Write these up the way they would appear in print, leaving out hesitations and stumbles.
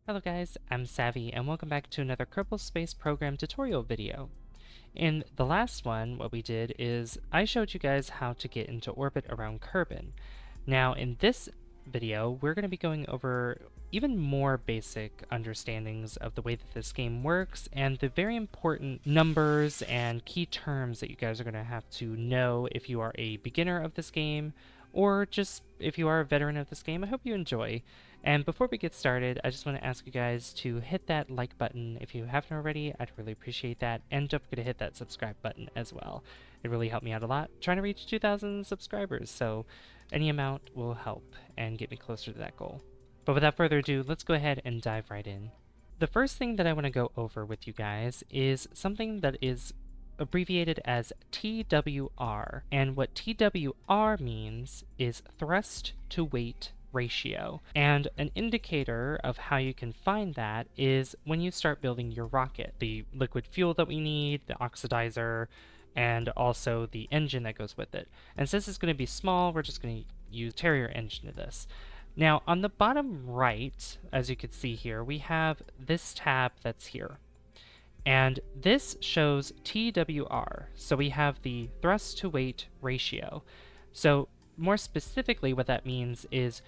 Hello guys, I'm Savvy and welcome back to another Kerbal Space Program tutorial video. In the last one, what we did is I showed you guys how to get into orbit around Kerbin. Now in this video, we're going to be going over even more basic understandings of the way that this game works and the very important numbers and key terms that you guys are going to have to know if you are a beginner of this game or just if you are a veteran of this game. I hope you enjoy. And before we get started, I just want to ask you guys to hit that like button if you haven't already. I'd really appreciate that. And don't forget to hit that subscribe button as well. It really helped me out a lot trying to reach 2,000 subscribers, so any amount will help and get me closer to that goal. But without further ado, let's go ahead and dive right in. The first thing that I want to go over with you guys is something that is abbreviated as TWR. And what TWR means is thrust to weight ratio. And an indicator of how you can find that is when you start building your rocket. The liquid fuel that we need, the oxidizer, and also the engine that goes with it. And since it's going to be small, we're just going to use Terrier engine to this. Now, on the bottom right, as you can see here, we have this tab that's here. And this shows TWR. So we have the thrust to weight ratio. So more specifically, what that means is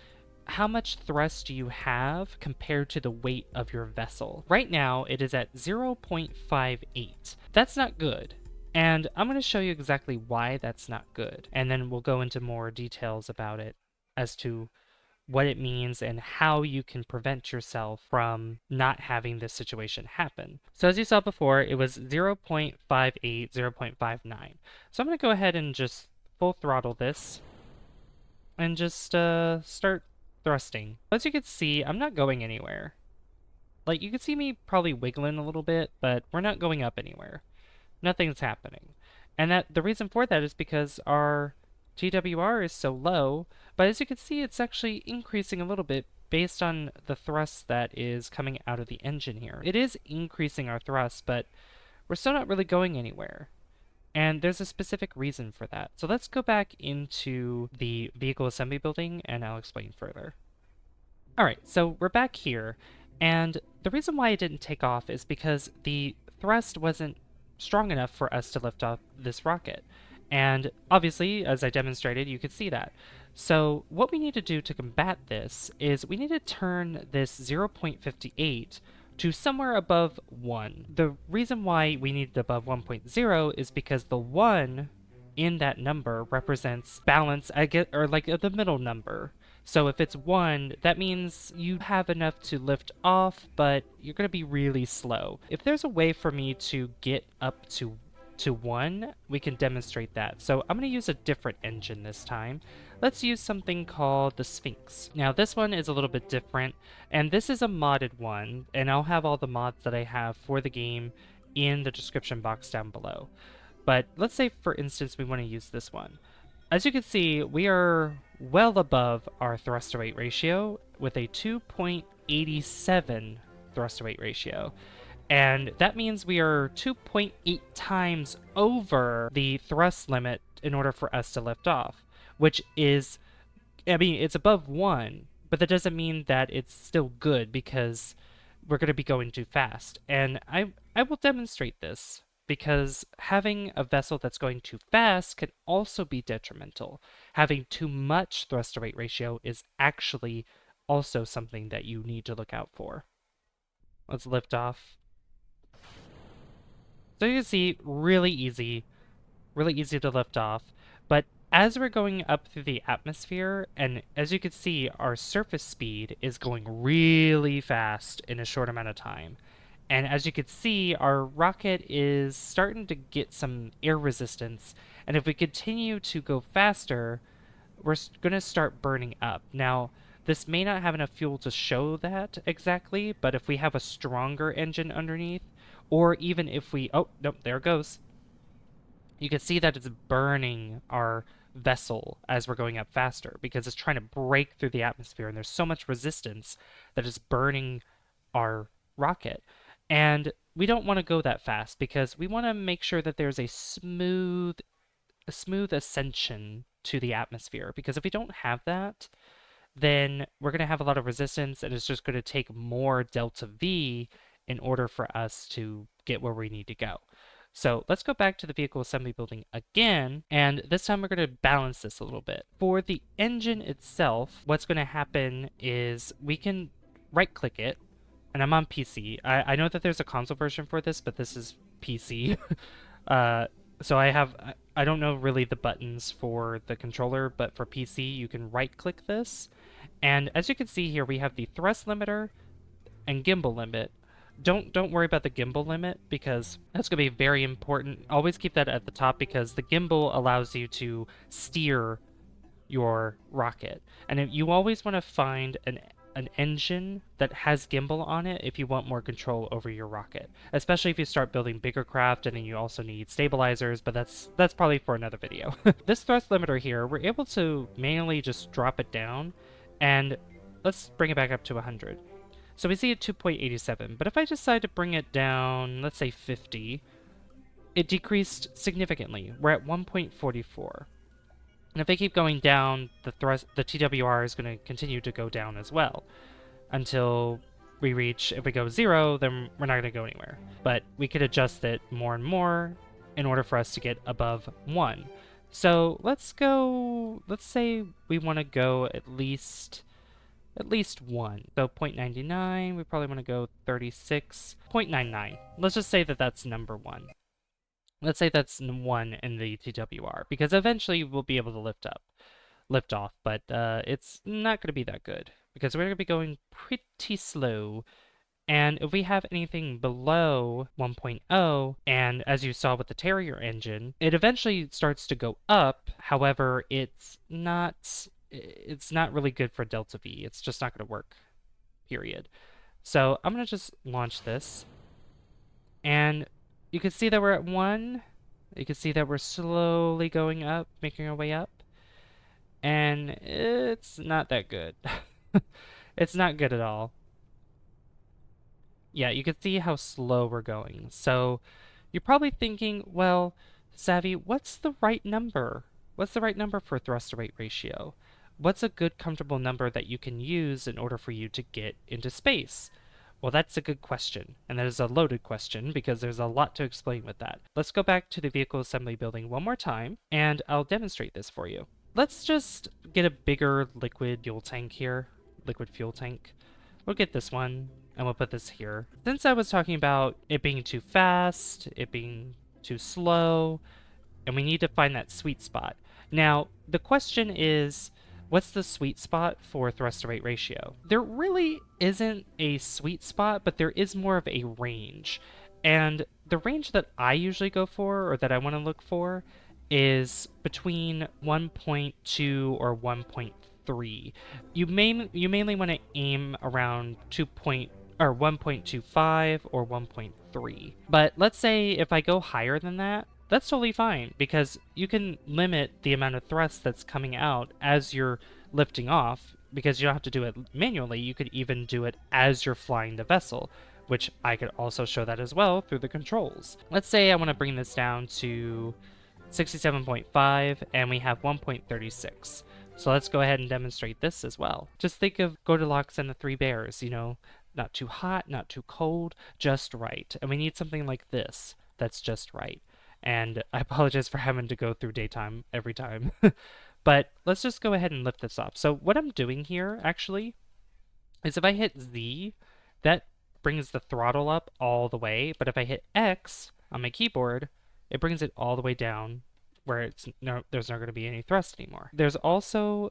how much thrust do you have compared to the weight of your vessel. Right now, it is at 0.58. That's not good. And I'm going to show you exactly why that's not good. And then we'll go into more details about it as to what it means and how you can prevent yourself from not having this situation happen. So as you saw before, it was 0.58, 0.59. So I'm going to go ahead and just full throttle this and just start thrusting. As you can see, I'm not going anywhere. Like, you can see me probably wiggling a little bit, but we're not going up anywhere. Nothing's happening. And that the reason for that is because our TWR is so low, but as you can see, it's actually increasing a little bit based on the thrust that is coming out of the engine here. It is increasing our thrust, but we're still not really going anywhere. And there's a specific reason for that. So let's go back into the vehicle assembly building and I'll explain further. Alright, so we're back here, and the reason why it didn't take off is because the thrust wasn't strong enough for us to lift off this rocket. And obviously, as I demonstrated, you could see that. So what we need to do to combat this is we need to turn this 0.58 to somewhere above 1. The reason why we need it above 1.0 is because the 1 in that number represents balance, or like the middle number. So if it's 1, that means you have enough to lift off, but you're going to be really slow. If there's a way for me to get up to 1, we can demonstrate that. So I'm going to use a different engine this time. Let's use something called the Sphinx. Now this one is a little bit different, and this is a modded one, and I'll have all the mods that I have for the game in the description box down below. But let's say, for instance, we want to use this one. As you can see, we are well above our thrust to weight ratio with a 2.87 thrust to weight ratio. And that means we are 2.8 times over the thrust limit in order for us to lift off, which is, I mean, it's above 1, but that doesn't mean that it's still good because we're going to be going too fast. And I will demonstrate this because having a vessel that's going too fast can also be detrimental. Having too much thrust to weight ratio is actually also something that you need to look out for. Let's lift off. So you can see, really easy to lift off, but as we're going up through the atmosphere, and as you can see, our surface speed is going really fast in a short amount of time. And as you can see, our rocket is starting to get some air resistance, and if we continue to go faster, we're going to start burning up. Now, this may not have enough fuel to show that exactly, but if we have a stronger engine underneath, or even if we... Oh, nope, there it goes. You can see that it's burning our vessel as we're going up faster because it's trying to break through the atmosphere, and there's so much resistance that it's burning our rocket. And we don't want to go that fast because we want to make sure that there's a smooth ascension to the atmosphere, because if we don't have that, then we're going to have a lot of resistance, and it's just going to take more delta V in order for us to get where we need to go. So let's go back to the vehicle assembly building again, and this time we're going to balance this a little bit. For the engine itself, what's going to happen is we can right-click it, and I'm on PC. I know that there's a console version for this, but this is PC. So I don't know really the buttons for the controller, but for PC, you can right-click this. And as you can see here, we have the thrust limiter and gimbal limit. Don't worry about the gimbal limit because that's going to be very important. Always keep that at the top because the gimbal allows you to steer your rocket. And you always want to find an engine that has gimbal on it if you want more control over your rocket, especially if you start building bigger craft, and then you also need stabilizers, but that's probably for another video. This thrust limiter here, we're able to manually just drop it down, and let's bring it back up to 100. So we see at 2.87, but if I decide to bring it down, let's say 50, it decreased significantly. We're at 1.44. And if I keep going down, the TWR is going to continue to go down as well until we reach, if we go 0, then we're not going to go anywhere. But we could adjust it more and more in order for us to get above 1. So let's say we want to go at least 1. So 0.99, we probably want to go 36, 0.99. Let's just say that that's number 1. Let's say that's 1 in the TWR, because eventually we'll be able to lift off, but it's not going to be that good, because we're going to be going pretty slow. And if we have anything below 1.0, and as you saw with the Terrier engine, it eventually starts to go up. However, it's not really good for delta V. It's just not going to work, period. So I'm going to just launch this, and you can see that we're at 1. You can see that we're slowly going up, making our way up. And it's not that good. It's not good at all. Yeah, you can see how slow we're going. So you're probably thinking, well, Savvy, what's the right number? What's the right number for thrust to weight ratio? What's a good, comfortable number that you can use in order for you to get into space? Well, that's a good question, and that is a loaded question because there's a lot to explain with that. Let's go back to the vehicle assembly building one more time, and I'll demonstrate this for you. Let's just get a bigger liquid fuel tank here. Liquid fuel tank. We'll get this one, and we'll put this here. Since I was talking about it being too fast, it being too slow, and we need to find that sweet spot. Now, the question is, what's the sweet spot for thrust to weight ratio? There really isn't a sweet spot, but there is more of a range. And the range that I usually go for, or that I want to look for, is between 1.2 or 1.3. You mainly want to aim around 1.25 or 1.3. But let's say if I go higher than that, that's totally fine, because you can limit the amount of thrust that's coming out as you're lifting off, because you don't have to do it manually. You could even do it as you're flying the vessel, which I could also show that as well through the controls. Let's say I want to bring this down to 67.5, and we have 1.36. So let's go ahead and demonstrate this as well. Just think of Goldilocks and the Three Bears, not too hot, not too cold, just right. And we need something like this that's just right. And I apologize for having to go through daytime every time. But let's just go ahead and lift this up. So what I'm doing here, actually, is if I hit Z, that brings the throttle up all the way. But if I hit X on my keyboard, it brings it all the way down where there's not going to be any thrust anymore. There's also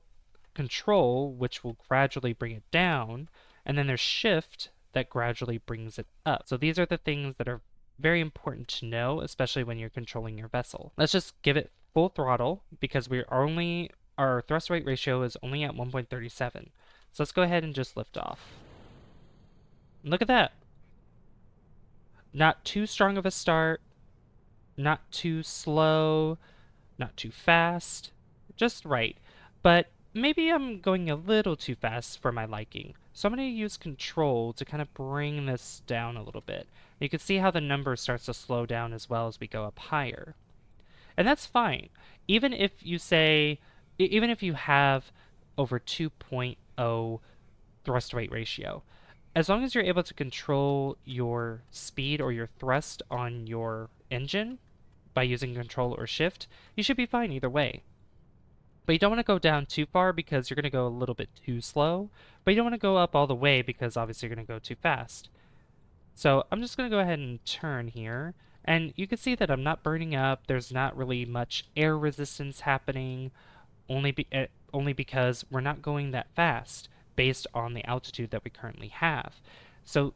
Control, which will gradually bring it down. And then there's Shift that gradually brings it up. So these are the things that are very important to know, especially when you're controlling your vessel. Let's just give it full throttle because our thrust weight ratio is only at 1.37. So let's go ahead and just lift off. Look at that. Not too strong of a start, not too slow, not too fast, just right. But maybe I'm going a little too fast for my liking. So I'm going to use Control to kind of bring this down a little bit. You can see how the number starts to slow down as well as we go up higher. And that's fine. Even if you have over 2.8 1.0 thrust to weight ratio. As long as you're able to control your speed or your thrust on your engine by using control or shift, you should be fine either way. But you don't want to go down too far because you're going to go a little bit too slow, but you don't want to go up all the way because obviously you're going to go too fast. So I'm just going to go ahead and turn here, and you can see that I'm not burning up. There's not really much air resistance happening, only because we're not going that fast based on the altitude that we currently have. So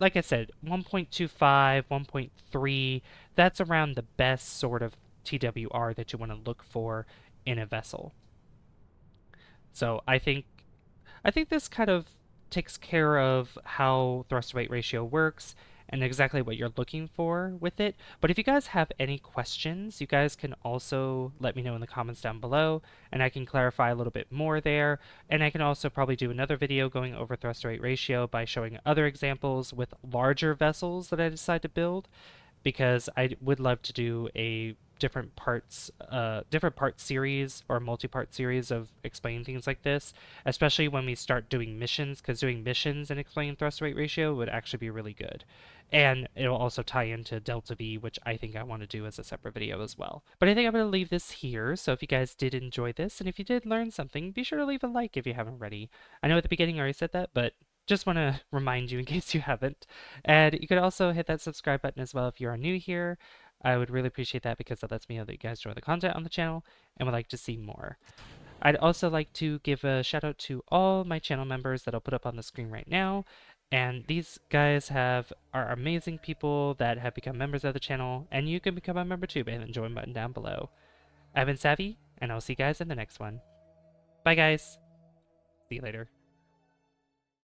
like I said, 1.25, 1.3, that's around the best sort of TWR that you want to look for in a vessel. So I think this kind of takes care of how thrust to weight ratio works and exactly what you're looking for with it. But if you guys have any questions, you guys can also let me know in the comments down below, and I can clarify a little bit more there. And I can also probably do another video going over thrust to weight ratio by showing other examples with larger vessels that I decide to build, because I would love to do a different part series or multi-part series of explaining things like this, especially when we start doing missions, because doing missions and explaining thrust to weight ratio would actually be really good. And it'll also tie into delta V, which I think I want to do as a separate video as well. But I think I'm going to leave this here, so if you guys did enjoy this, and if you did learn something, be sure to leave a like if you haven't already. I know at the beginning I already said that, but just want to remind you in case you haven't. And you could also hit that subscribe button as well if you are new here. I would really appreciate that because that lets me know that you guys enjoy the content on the channel and would like to see more. I'd also like to give a shout out to all my channel members that I'll put up on the screen right now. And these guys are amazing people that have become members of the channel, and you can become a member too by hitting the join button down below. I've been Savvy, and I'll see you guys in the next one. Bye guys. See you later.